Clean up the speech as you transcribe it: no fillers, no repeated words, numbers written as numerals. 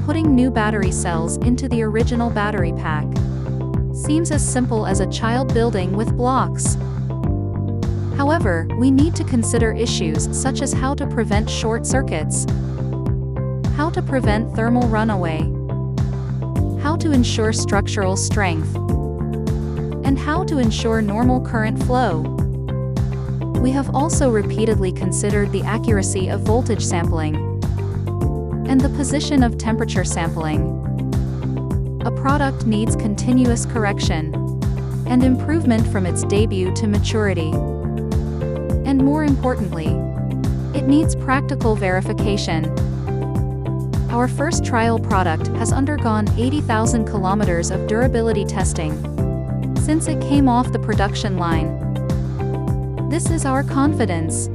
putting new battery cells into the original battery pack. Seems as simple as a child building with blocks. However, we need to consider issues such as how to prevent short circuits, how to prevent thermal runaway, how to ensure structural strength, and how to ensure normal current flow. We have also repeatedly considered the accuracy of voltage sampling and the position of temperature sampling. A product needs continuous correction and improvement from its debut to maturity. And more importantly, it needs practical verification. Our first trial product has undergone 80,000 kilometers of durability testing since it came off the production line. This is our confidence.